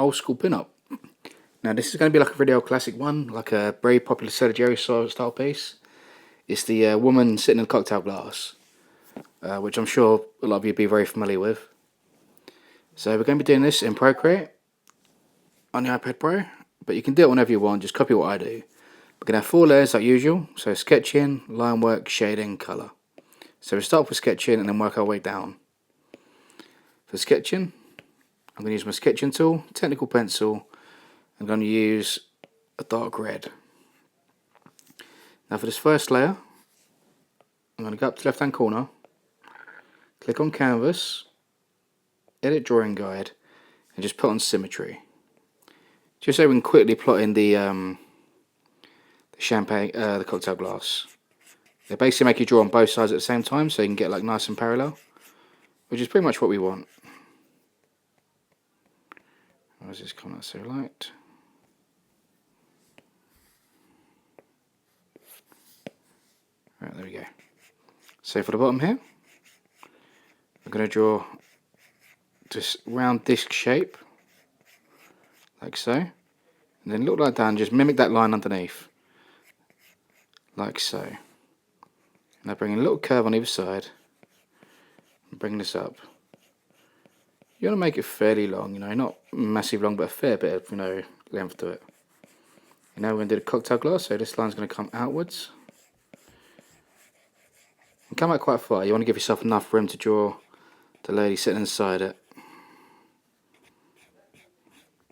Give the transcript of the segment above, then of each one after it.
old school pin-up. Now this is going to be like a video classic one, like a very popular Sergio style piece. It's the woman sitting in a cocktail glass, which I'm sure a lot of you will be very familiar with. So we're going to be doing this in Procreate on the iPad Pro, but you can do it whenever you want, just copy what I do. We're going to have 4 layers like usual, so sketching, line work, shading, colour. So we start with sketching and then work our way down. For sketching, I'm going to use my sketching tool, technical pencil. I'm going to use a dark red. Now for this first layer, I'm going to go up to the left hand corner, click on canvas, edit drawing guide, and just put on symmetry. Just so we can quickly plot in the cocktail glass. They basically make you draw on both sides at the same time, so you can get like nice and parallel, which is pretty much what we want. Why is this coming out so light? Right, there we go. So for the bottom here, I'm going to draw this round disc shape, like so, and then look like that and just mimic that line underneath, like so. Now bring in a little curve on either side, and bring this up. You want to make it fairly long, you know, not massive long, but a fair bit of, you know, length to it. And now we're going to do the cocktail glass, so this line's going to come outwards. And come out quite far. You want to give yourself enough room to draw the lady sitting inside it.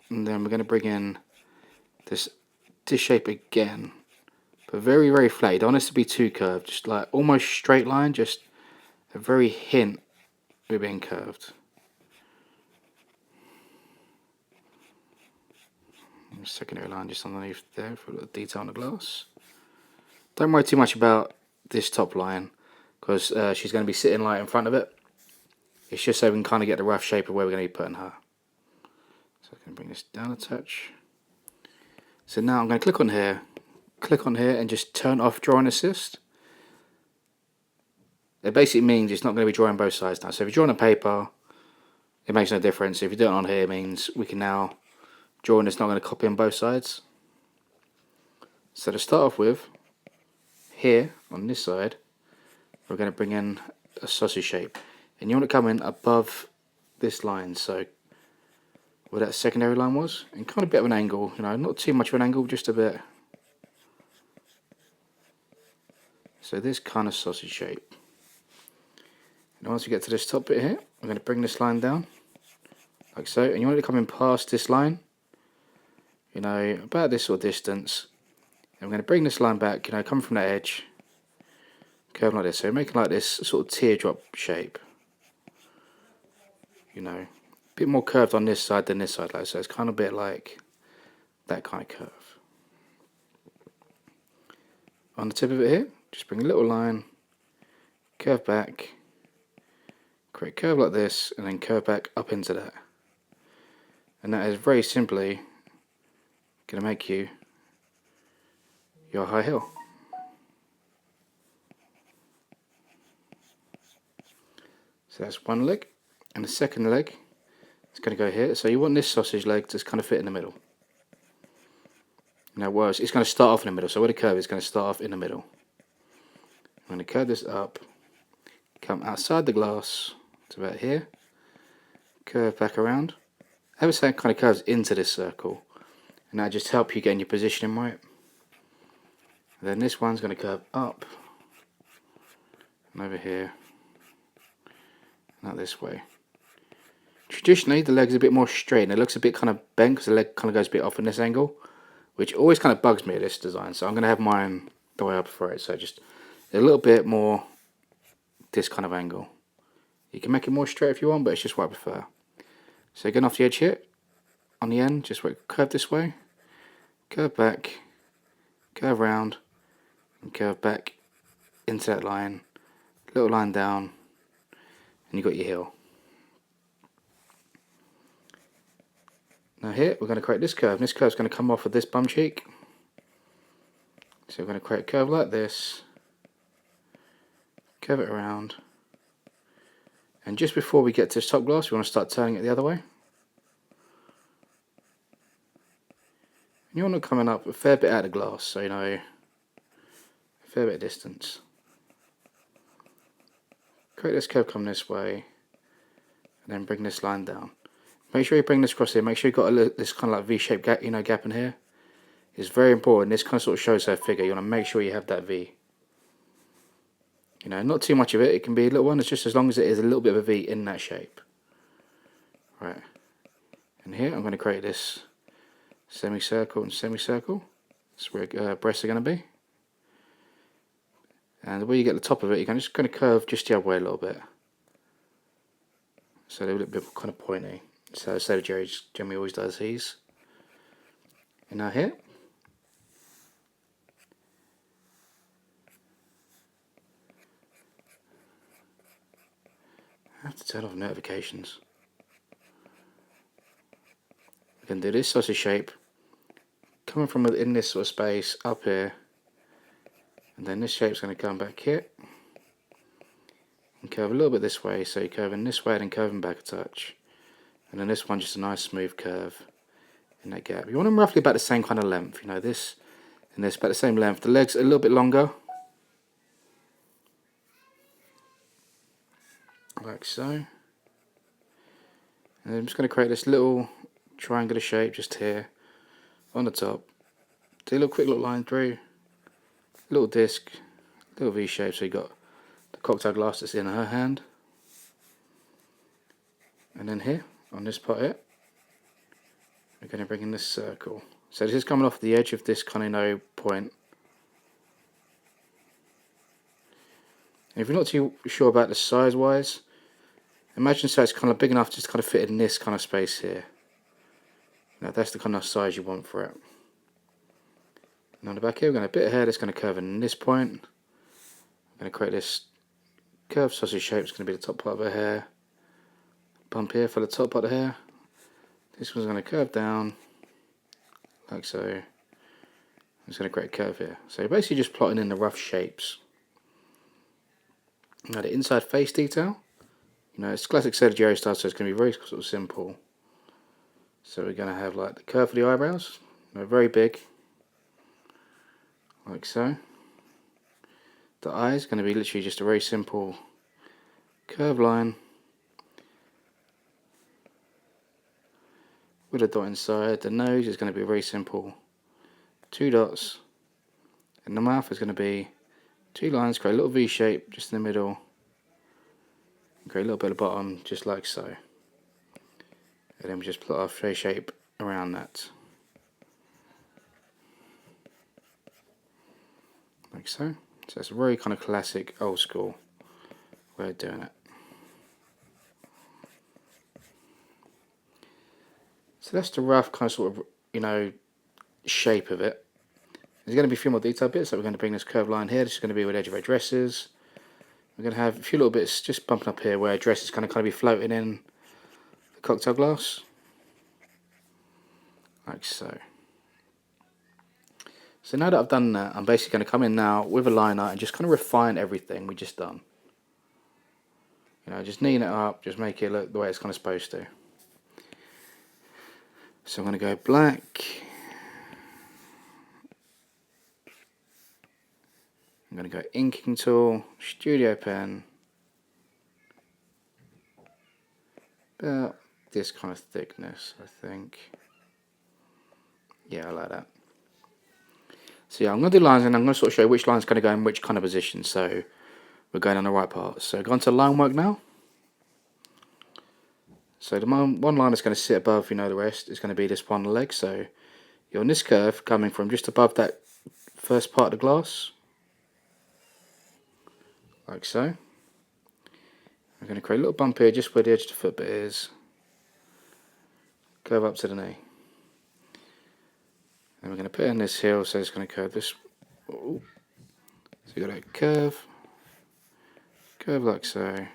And then we're going to bring in this shape again, but very, very flat. You don't want this to be too curved, just like almost straight line, just a very hint of being curved. And secondary line just underneath there for a little detail on the glass. Don't worry too much about this top line, because she's going to be sitting like in front of it. It's just so we can kind of get the rough shape of where we're going to be putting her. So I can bring this down a touch. So now I'm going to click on here and just turn off drawing assist. It basically means it's not going to be drawing both sides now. So if you're drawing on paper, it makes no difference. If you do it on here, it means we can now draw and it's not going to copy on both sides. So to start off with, here on this side, we're going to bring in a sausage shape, and you want to come in above this line, so where that secondary line was, and kind of a bit of an angle, you know, not too much of an angle, just a bit. So this kind of sausage shape. And once we get to this top bit here, we're going to bring this line down, like so, and you want it to come in past this line, you know, about this sort of distance, and we're going to bring this line back, you know, come from that edge, curve like this, so make it like this sort of teardrop shape, you know, a bit more curved on this side than this side, like so. It's kind of a bit like that kind of curve. On the tip of it here, just bring a little line, curve back, create a curve like this, and then curve back up into that. And that is very simply going to make you your high heel. So that's one leg, and the second leg is going to go here. So you want this sausage leg to kind of fit in the middle. Now it's going to start off in the middle, so where the curve is going to start off in the middle. I'm going to curve this up, come outside the glass to about here, curve back around. Ever so it kind of curves into this circle, and that just help you get in your positioning right. And then this one's going to curve up and over here. Not this way. Traditionally, the leg's a bit more straight, and it looks a bit kind of bent because the leg kind of goes a bit off in this angle, which always kind of bugs me at this design. So I'm going to have mine the way I prefer it. So just a little bit more this kind of angle. You can make it more straight if you want, but it's just what I prefer. So getting off the edge here, on the end, just curve this way, curve back, curve round, and curve back into that line, little line down, and you've got your heel. Now here we're going to create this curve, and this curve is going to come off of this bum cheek. So we're going to create a curve like this, curve it around, and just before we get to this top glass we want to start turning it the other way. You want it coming up a fair bit out of the glass, so you know, a fair bit of distance. Create this curve coming this way, and then bring this line down. Make sure you bring this across here. Make sure you've got this kind of like V-shaped gap, gap in here. It's very important. This kind of sort of shows her figure. You want to make sure you have that V. You know, not too much of it. It can be a little one. It's just as long as it is a little bit of a V in that shape. Right. And here I'm going to create this semicircle and semicircle. That's where breasts are going to be. And the way you get the top of it, you're just going to curve just the other way a little bit. So they're a little bit kind of pointy. So Jerry generally always does these. And now here. I have to turn off notifications. We can do this sausage shape, coming from within this sort of space up here, and then this shape's going to come back here, and curve a little bit this way, so you're curving this way and curving back a touch, and then this one just a nice smooth curve in that gap. You want them roughly about the same kind of length, you know, this and this about the same length. The legs a little bit longer, like so. And then I'm just going to create this little triangular shape just here on the top. Do a little quick little line through, little disc, little V shape, so you got the cocktail glass that's in her hand. And then here, on this part here, we're going to bring in this circle. So this is coming off the edge of this kind of point. And if you're not too sure about the size wise, imagine so it's kind of big enough just to kind of fit in this kind of space here. Now that's the kind of size you want for it. And on the back here, we're going to have a bit of hair that's going to curve in this point. I'm going to create this curved sausage shape. It's going to be the top part of her hair. Bump here for the top part of the hair. This one's going to curve down like so. I'm just going to create a curve here. So you're basically just plotting in the rough shapes. Now the inside face detail, you know, it's classic Sergio style, so it's going to be very sort of simple. So we're going to have like the curve for the eyebrows, you know, very big, like so. The eyes going to be literally just a very simple curve line with a dot inside. The nose is going to be very simple, 2 dots, and the mouth is going to be 2 lines. Create a little V shape just in the middle, and create a little bit at the bottom, just like so. And then we just plot our face shape around that, like so. So it's a very kind of classic, old school way of doing it. So that's the rough kind of sort of, you know, shape of it. There's going to be a few more detail bits, so we're going to bring this curved line here. This is going to be where the edge of our dress is. We're going to have a few little bits just bumping up here where our dress is going to kind of be floating in the cocktail glass, like so. So now that I've done that, I'm basically going to come in now with a liner and just kind of refine everything we just done. You know, just neaten it up, just make it look the way it's kind of supposed to. So I'm going to go black. I'm going to go inking tool, studio pen, about this kind of thickness, I think. Yeah, I like that. So yeah, I'm going to do lines, and I'm going to sort of show you which line's going to go in which kind of position, so we're going on the right part. So go on to line work now. So the one line that's going to sit above, you know, the rest is going to be this one leg. So you're on this curve coming from just above that first part of the glass, like so. I'm going to create a little bump here just where the edge of the foot bit is. Curve up to the knee. And we're going to put in this heel, so it's going to curve this. Ooh. So you've got a curve like so,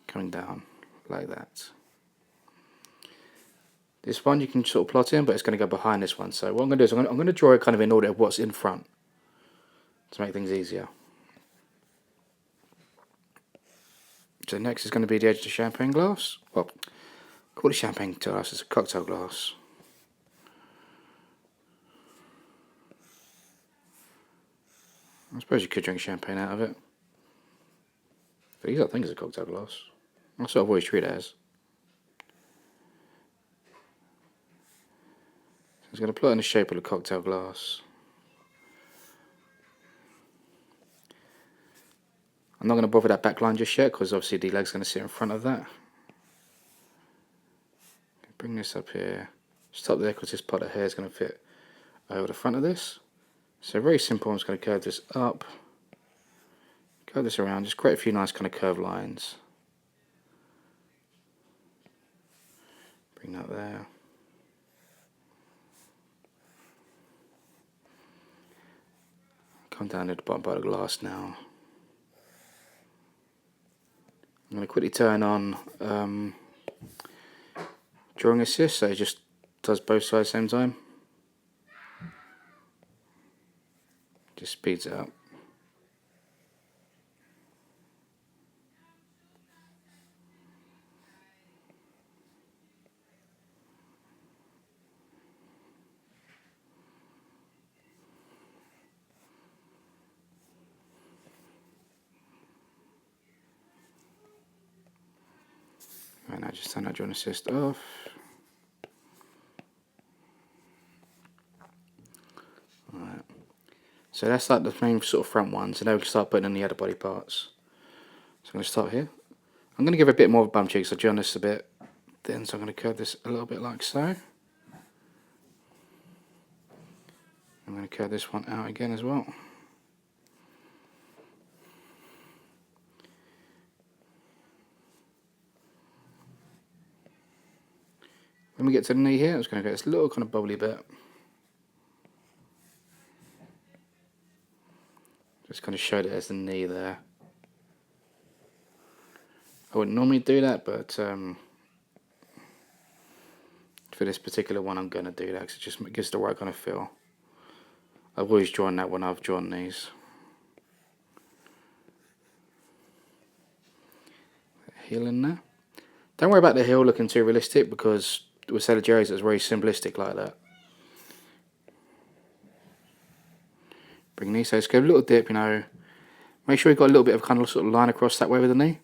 coming down like that. This one you can sort of plot in, but it's going to go behind this one. So what I'm going to do is I'm going to draw it kind of in order of what's in front to make things easier. So next is going to be the edge of the champagne glass. Well, call it champagne glass, it's a cocktail glass. I suppose you could drink champagne out of it. But these I think is a cocktail glass. That's what I've always treated it as. So I'm going to put it in the shape of a cocktail glass. I'm not going to bother that back line just yet because obviously the leg's going to sit in front of that. Bring this up here. Stop there because this part of hair is going to fit over the front of this. So very simple, I'm just going to curve this up. Curve this around, just create a few nice kind of curved lines. Bring that there. Come down to the bottom part of the glass now. I'm going to quickly turn on drawing assist, so it just does both sides at the same time. Just speeds it up. Right, now just turn that drawing assist off. Right. So that's like the main sort of front one, so now we can start putting in the other body parts. So I'm going to start here. I'm going to give it a bit more of a bum cheek, so I've drawn this a bit thin, so I'm going to curve this a little bit like so. I'm going to curve this one out again as well. When we get to the knee here, I'm just going to get this little kind of bubbly bit. Just kind of show that there's the knee there. I wouldn't normally do that, but for this particular one I'm going to do that because it just gives the right kind of feel. I've always drawn that when I've drawn these. Heel in there. Don't worry about the heel looking too realistic because with Cedar it's very simplistic like that. Bring knee, so just go a little dip, you know. Make sure you've got a little bit of kind of sort of line across that way with the knee.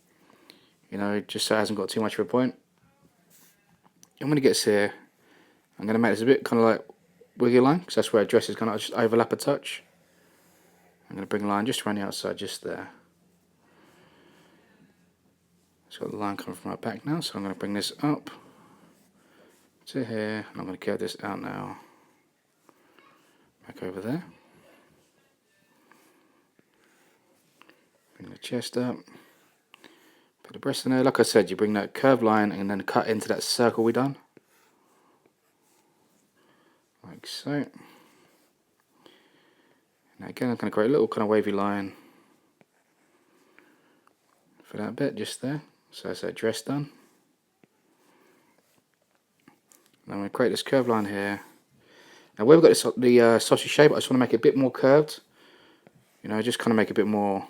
You know, just so it hasn't got too much of a point. I'm going to get this here. I'm going to make this a bit kind of like wiggy line because that's where a dress is going to just overlap a touch. I'm going to bring a line just around the outside, just there. It's got the line coming from my back now, so I'm going to bring this up to here, and I'm going to curve this out now. Back over there. Bring the chest up. Put the breast in there. Like I said, you bring that curved line and then cut into that circle we done. Like so. Now again, I'm going to create a little kind of wavy line for that bit just there. So that's that dress done. Then I'm going to create this curved line here. Now where we've got this, the sausage shape, I just want to make it a bit more curved. You know, just kind of make a bit more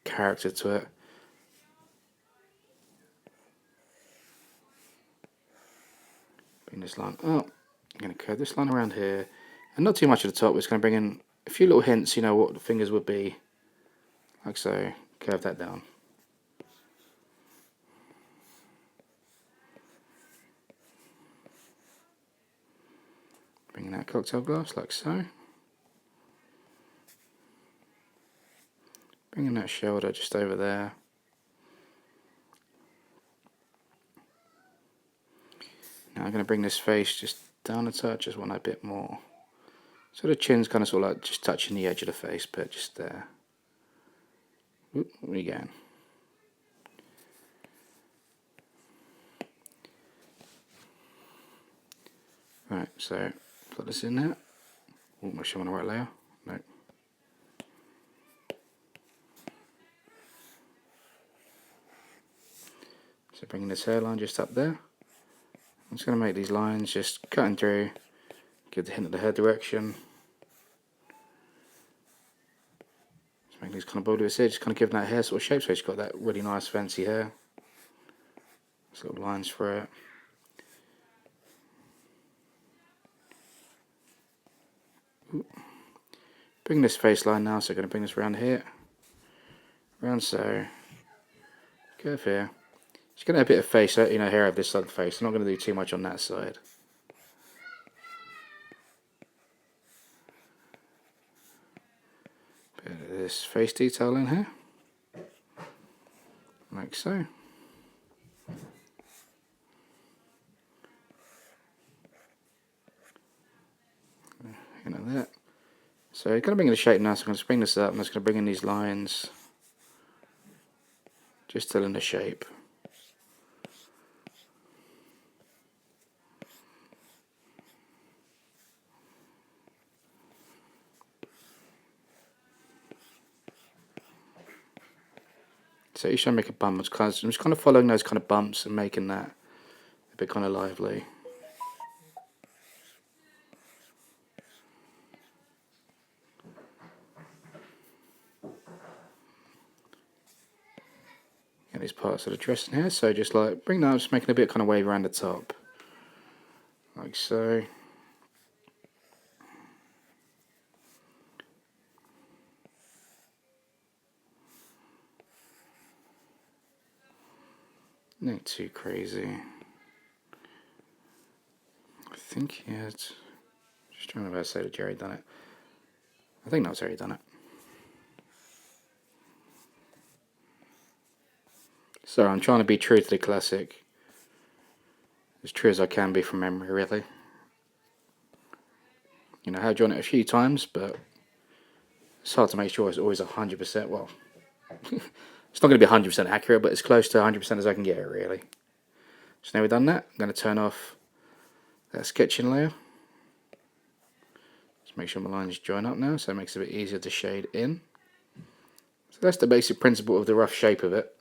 character to it. Bring this line up. I'm going to curve this line around here. And not too much at the top, we're just going to bring in a few little hints, you know, what the fingers would be. Like so. Curve that down. Bringing that cocktail glass like so. Bringing that shoulder just over there. Now I'm going to bring this face just down a touch, just want a bit more. So the chin's kind of sort of like just touching the edge of the face, but just there. Oop, where are you going? Right, so put this in there. Oh, make sure I'm on the right layer. No. So bringing this hairline just up there. I'm just going to make these lines just cutting through, give the hint of the hair direction. Just make these kind of bubbly bits here, just kind of giving that hair sort of shape so it's got that really nice fancy hair. Just little lines for it. bring this face line now, so I'm going to bring this around here. Around so. Curve here. Just going to have a bit of face, you know, hair over this side of the face. I'm not going to do too much on that side. Bit of this face detail in here. Like so. You know that. So you're going to bring in the shape now, so I'm going to bring this up. I'm just going to bring in these lines. Just still in the shape. So each time I make a bump, I'm just kind of following those kind of bumps and making that a bit kind of lively. Get these parts of the dress in here, so just like bring that up, just making a bit kind of wave around the top. Like so. Not too crazy. I think he had. Just trying to say that Jerry done it. I think that's Jerry done it. So I'm trying to be true to the classic. As true as I can be from memory, really. You know, I have drawn it a few times, but it's hard to make sure it's always 100%. Well, it's not going to be 100% accurate, but it's close to 100% as I can get it, really. So now we've done that, I'm going to turn off that sketching layer. Just make sure my lines join up now, so it makes it a bit easier to shade in. So that's the basic principle of the rough shape of it.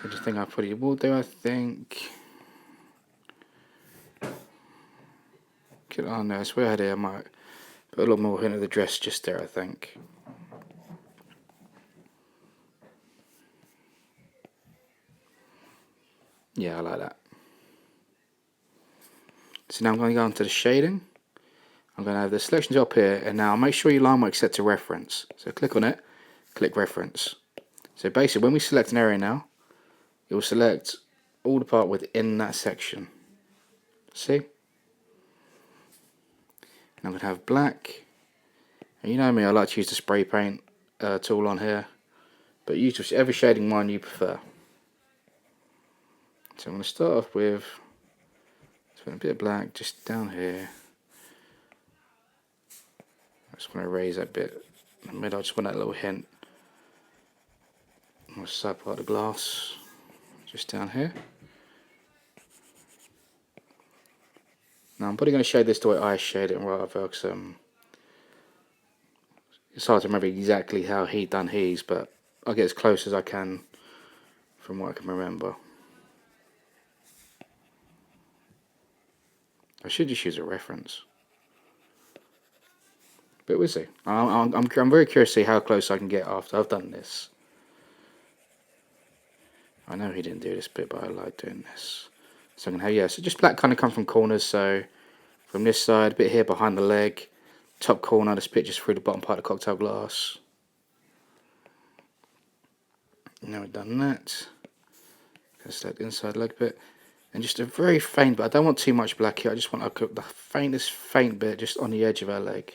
I just think I probably will do, I think. Oh no, it's way ahead here. I might put a little more into the dress just there, I think. Yeah, I like that. So now I'm going to go into the shading. I'm going to have the selections up here, and now make sure your line work set to reference. So click on it, click reference. So basically, when we select an area now, it will select all the part within that section. See? And I'm going to have black. And you know me, I like to use the spray paint tool on here, but use whichever shading one you prefer. So I'm going to start off with a bit of black just down here. I just want to raise that bit in the middle. I just want that little hint on the side part of the glass, just down here. Now I'm probably going to shade this the way I shade it rather, because it's hard to remember exactly how he done his, but I'll get as close as I can from what I can remember. I should just use a reference, but we'll see. I'm very curious to see how close I can get after I've done this. I know he didn't do this bit, but I like doing this. So I'm going to have, yeah, so just black kind of come from corners, so from this side, a bit here behind the leg, top corner, this bit just through the bottom part of the cocktail glass. Now we've done that. Going to select the inside leg bit. And just a very faint bit, I don't want too much black here, I just want the faintest faint bit just on the edge of our leg.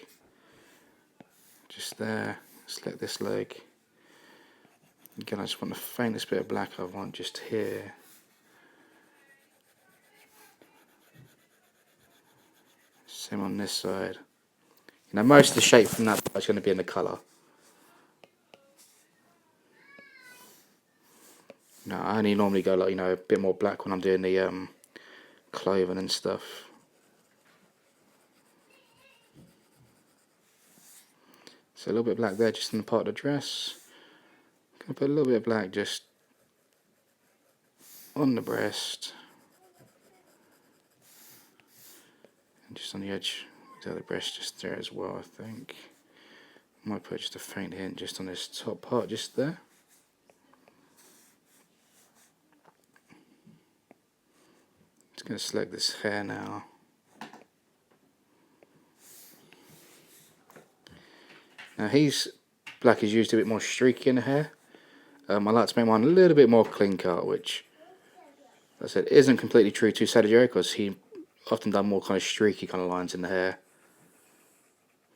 Just there, select this leg. Again, I just want the faintest bit of black I want just here. Same on this side. You know, most of the shape from that part is going to be in the colour. No, I only normally go like, you know, a bit more black when I'm doing the clothing and stuff. So a little bit of black there just in the part of the dress. I'm going to put a little bit of black just on the breast. And just on the edge of the breast just there as well, I think. I might put just a faint hint just on this top part just there. Just going to select this hair now. Now his black is used a bit more streaky in the hair. I like to make mine a little bit more clean cut, which, as I said, isn't completely true to Sergio because he often done more kind of streaky kind of lines in the hair.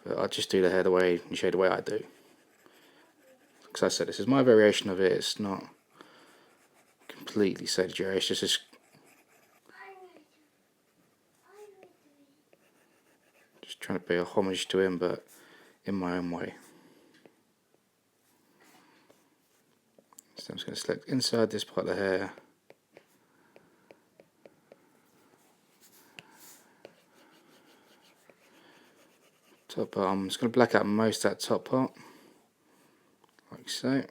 But I just do the hair the way and shade the way I do. Because I said, this is my variation of it. It's not completely Sergio. It's just trying to pay a homage to him, but in my own way. So I'm just going to select inside this part of the hair. Top part, I'm just going to black out most of that top part, like so.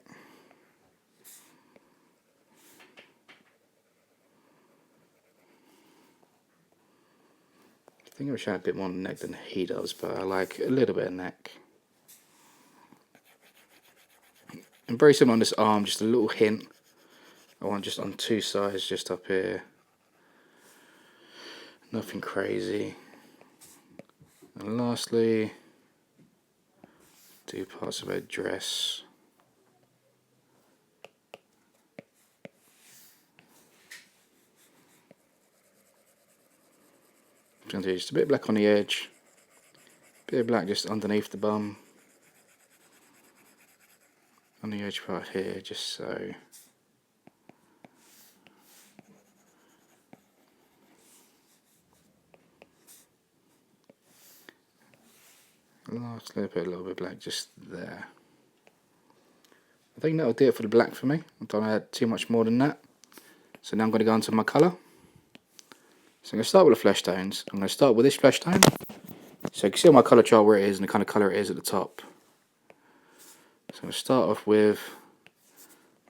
I think I'm showing a bit more neck than he does, but I like a little bit of neck. And very similar on this arm, just a little hint. I want just on two sides, just up here. Nothing crazy. And lastly, do parts of her dress. I'm going to do just a bit of black on the edge, a bit of black just underneath the bum, on the edge part here, just so. Lastly, put a little bit of black just there. I think that'll do it for the black for me. I don't add too much more than that. So now I'm going to go into my colour. So I'm going to start with the flesh tones. I'm going to start with this flesh tone. So you can see on my colour chart where it is and the kind of colour it is at the top. So I'm going to start off with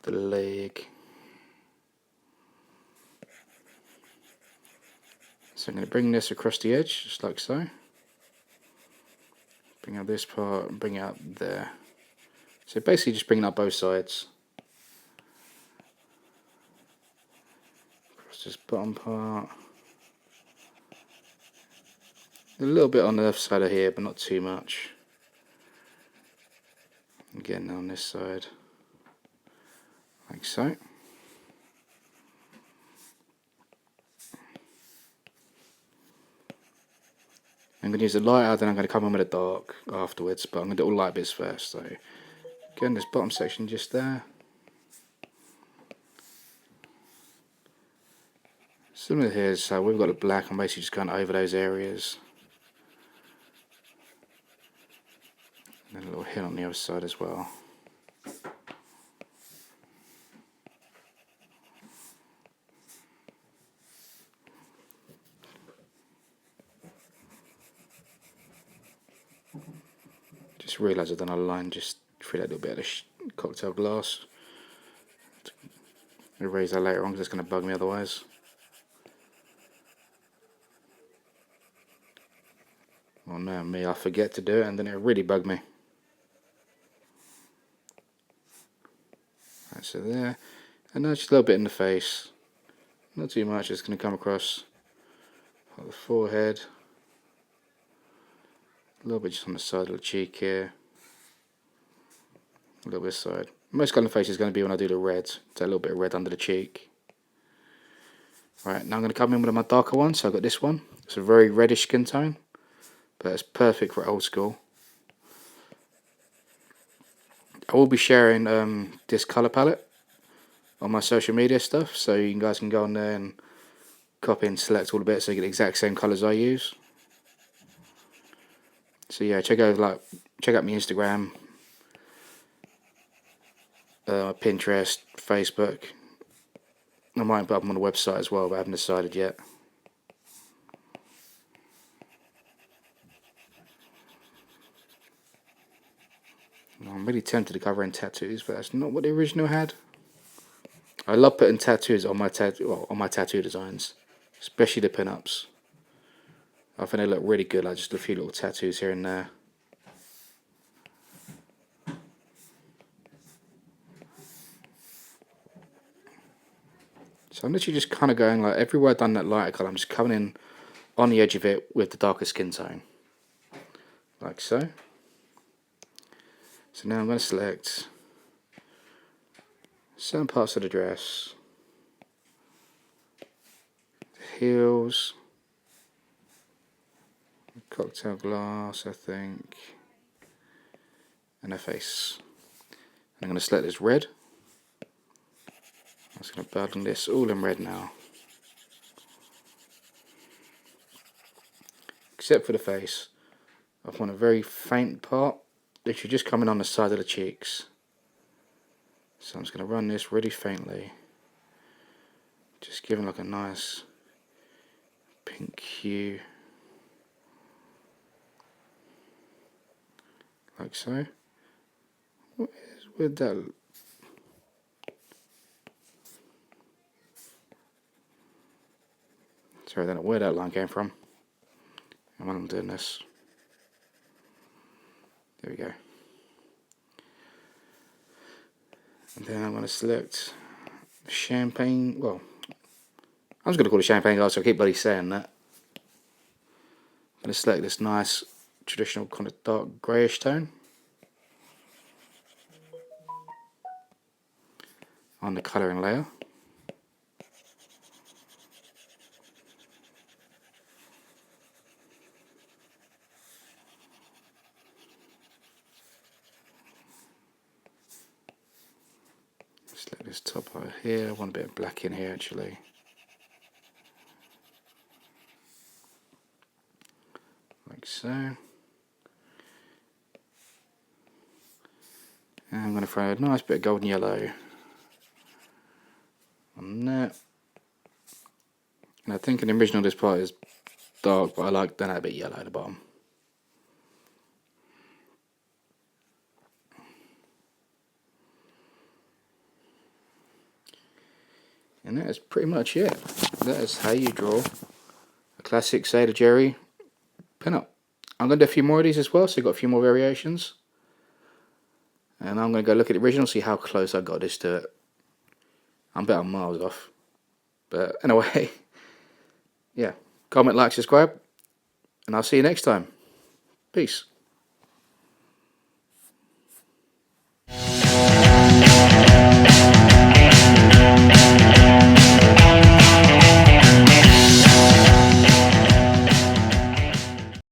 the leg. So I'm going to bring this across the edge, just like so. Bring out this part and bring it out there. So basically just bringing up both sides. Across this bottom part. A little bit on the left side of here, but not too much. Again on this side, like so. I'm going to use the lighter, then I'm going to come in with a dark afterwards, but I'm going to do all light bits first. So again, this bottom section just there. Similar here, so we've got the black, I'm basically just going over those areas. And a little hint on the other side as well. Just realised I've done a line just through that little bit of the cocktail glass. Erase that later on because it's going to bug me otherwise. Oh no, me, I forget to do it and then it'll really bug me. Right, so there. And now just a little bit in the face. Not too much, it's going to come across the forehead. A little bit just on the side of the cheek here. A little bit side. Most colour face is going to be when I do the red. So a little bit of red under the cheek. Right, now I'm going to come in with my darker one. So I've got this one. It's a very reddish skin tone. But it's perfect for old school. I will be sharing this colour palette on my social media stuff. So you guys can go on there and copy and select all the bits so you get the exact same colours I use. So yeah, check out my Instagram, Pinterest, Facebook. I might put them on the website as well, but I haven't decided yet. I'm really tempted to cover in tattoos, but that's not what the original had. I love putting tattoos on my tattoo designs, especially the pin-ups. I think they look really good, like just a few little tattoos here and there. So I'm literally just kind of going like everywhere I've done that lighter colour, I'm just coming in on the edge of it with the darker skin tone. Like so. So now I'm going to select certain parts of the dress, the heels, cocktail glass, I think, and her face. And I'm going to select this red. I'm just going to burden this all in red now, except for the face. I want a very faint part, literally just coming on the side of the cheeks. So I'm just going to run this really faintly, just giving like a nice pink hue, like so. Where'd that? Sorry, I don't know where that line came from. And when I'm doing this, there we go. And then I'm going to select champagne. Well, I'm just going to call it champagne glass, so I keep bloody saying that. I'm going to select this nice traditional kind of dark greyish tone on the colouring layer. Select this top over here. I want a bit of black in here actually. Like so. And I'm going to throw a nice bit of golden yellow on that. And I think in the original this part is dark, but I like then a bit yellow at the bottom. And that is pretty much it. That is how you draw a classic Sailor Jerry pin-up. I'm going to do a few more of these as well, so you've got a few more variations. And I'm going to go look at the original, see how close I got this to it. I'm about miles off. But anyway, yeah. Comment, like, subscribe, and I'll see you next time. Peace.